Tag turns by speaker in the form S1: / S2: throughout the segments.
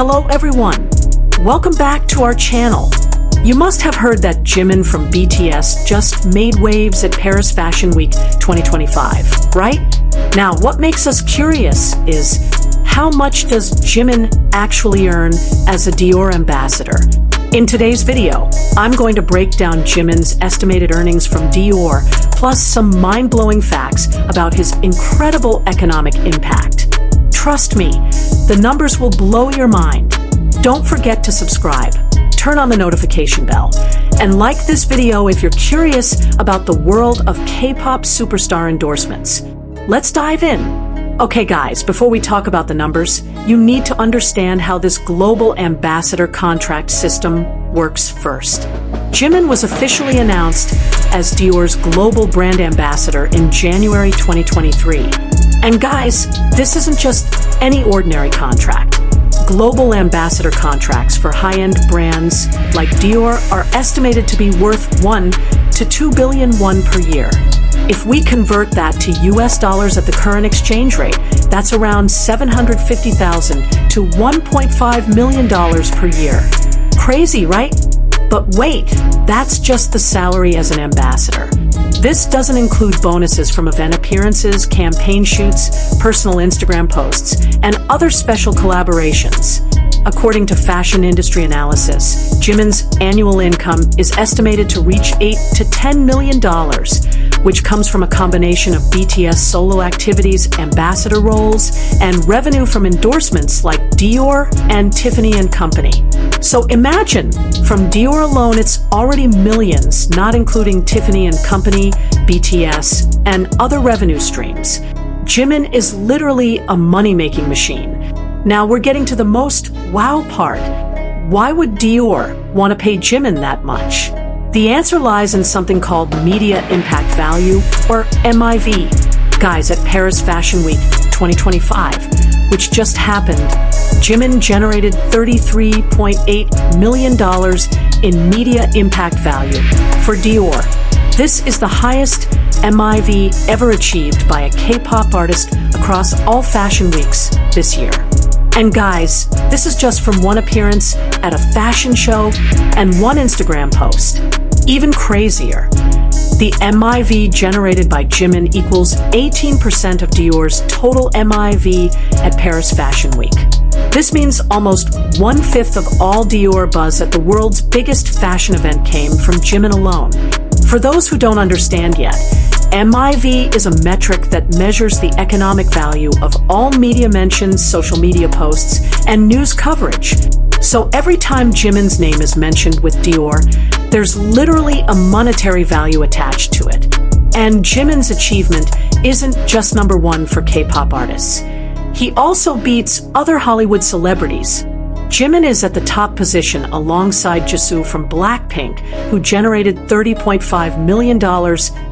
S1: Hello everyone, welcome back to our channel. You must have heard that Jimin from BTS just made waves at Paris Fashion Week 2025, right? Now, what makes us curious is, how much does Jimin actually earn as a Dior ambassador? In today's video, I'm going to break down Jimin's estimated earnings from Dior, plus some mind-blowing facts about his incredible economic impact. Trust me, the numbers will blow your mind. Don't forget to subscribe, turn on the notification bell, and like this video if you're curious about the world of K-pop superstar endorsements. Let's dive in. Okay guys, before we talk about the numbers, you need to understand how this global ambassador contract system works first. Jimin was officially announced as Dior's global brand ambassador in January 2023. And guys, this isn't just any ordinary contract. Global ambassador contracts for high-end brands like Dior are estimated to be worth $1 to $2 billion per year. If we convert that to US dollars at the current exchange rate, that's around $750,000 to $1.5 million per year. Crazy, right? But wait, that's just the salary as an ambassador. This doesn't include bonuses from event appearances, campaign shoots, personal Instagram posts, and other special collaborations. According to fashion industry analysis, Jimin's annual income is estimated to reach $8 to $10 million, which comes from a combination of BTS solo activities, ambassador roles, and revenue from endorsements like Dior and Tiffany & Company. So imagine, from Dior alone, it's already millions, not including Tiffany & Company, BTS, and other revenue streams. Jimin is literally a money-making machine. Now we're getting to the most wow part. Why would Dior want to pay Jimin that much? The answer lies in something called Media Impact Value, or MIV. Guys, at Paris Fashion Week 2025, which just happened, Jimin generated $33.8 million in media impact value for Dior. This is the highest MIV ever achieved by a K-pop artist across all fashion weeks this year. And guys, this is just from one appearance at a fashion show and one Instagram post. Even crazier, the MIV generated by Jimin equals 18% of Dior's total MIV at Paris Fashion Week. This means almost 1/5 of all Dior buzz at the world's biggest fashion event came from Jimin alone. For those who don't understand yet, MIV is a metric that measures the economic value of all media mentions, social media posts, and news coverage. So every time Jimin's name is mentioned with Dior, there's literally a monetary value attached to it. And Jimin's achievement isn't just number one for K-pop artists. He also beats other Hollywood celebrities. Jimin is at the top position alongside Jisoo from Blackpink, who generated $30.5 million,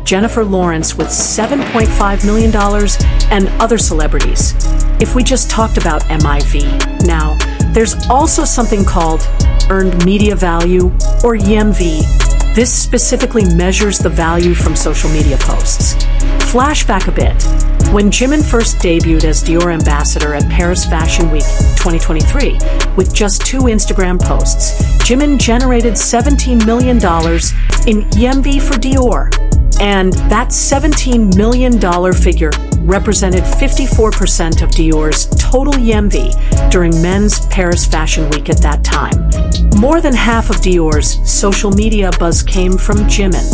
S1: Jennifer Lawrence with $7.5 million, and other celebrities. If we just talked about MIV, now, there's also something called Earned Media Value, or EMV. This specifically measures the value from social media posts. Flashback a bit. When Jimin first debuted as Dior ambassador at Paris Fashion Week 2023, with just 2 Instagram posts, Jimin generated $17 million in EMV for Dior. And that $17 million figure represented 54% of Dior's total EMV during men's Paris Fashion Week at that time. More than half of Dior's social media buzz came from Jimin.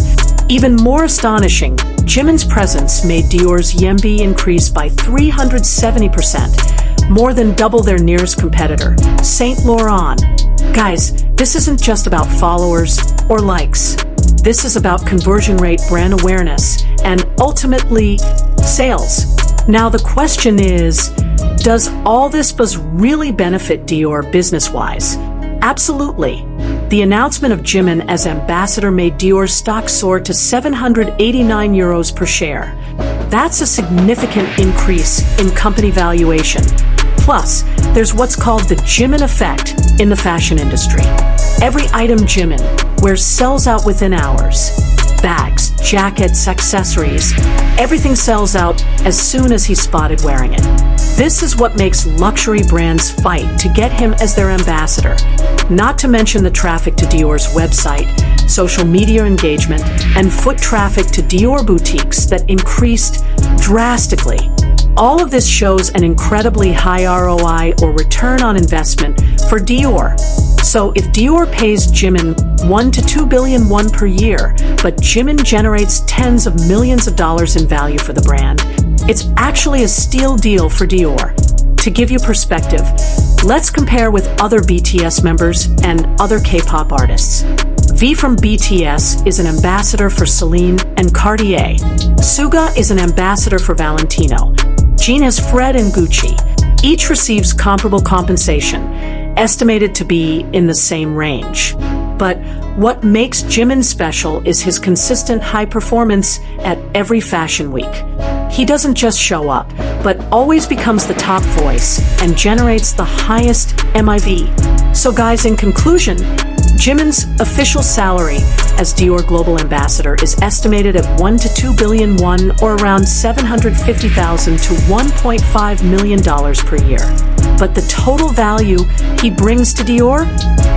S1: Even more astonishing, Jimin's presence made Dior's EMV increase by 370%, more than double their nearest competitor, Saint Laurent. Guys, this isn't just about followers or likes. This is about conversion rate, brand awareness, and ultimately, sales. Now the question is, does all this buzz really benefit Dior business-wise? Absolutely. The announcement of Jimin as ambassador made Dior's stock soar to €789 per share. That's a significant increase in company valuation. Plus, there's what's called the Jimin effect in the fashion industry. Every item Jimin wears sells out within hours. bags, jackets, accessories. Everything sells out as soon as he's spotted wearing it. This is what makes luxury brands fight to get him as their ambassador. Not to mention the traffic to Dior's website, social media engagement, and foot traffic to Dior boutiques that increased drastically. All of this shows an incredibly high ROI or return on investment for Dior. So if Dior pays Jimin $1 to $2 billion per year, but Jimin generates tens of millions of dollars in value for the brand, it's actually a steal deal for Dior. To give you perspective, let's compare with other BTS members and other K-pop artists. V from BTS is an ambassador for Celine and Cartier. Suga is an ambassador for Valentino. Jin has Fred and Gucci. Each receives comparable compensation, estimated to be in the same range. But what makes Jimin special is his consistent high performance at every fashion week. He doesn't just show up, but always becomes the top voice and generates the highest MIV. So guys, in conclusion, Jimin's official salary as Dior Global Ambassador is estimated at $1 to $2 billion or around $750,000 to $1.5 million per year. But the total value he brings to Dior?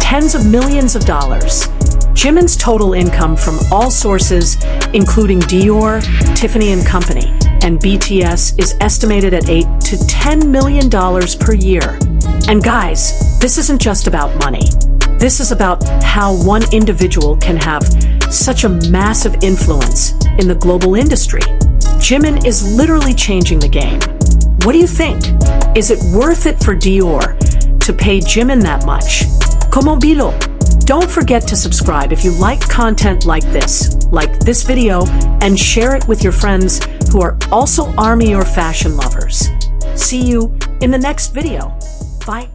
S1: Tens of millions of dollars. Jimin's total income from all sources, including Dior, Tiffany & Company, and BTS, is estimated at $8 to $10 million per year. And guys, this isn't just about money. This is about how one individual can have such a massive influence in the global industry. Jimin is literally changing the game. What do you think? Is it worth it for Dior to pay Jimin that much? Como bilo? Don't forget to subscribe if you like content like this video, and share it with your friends who are also ARMY or fashion lovers. See you in the next video. Bye.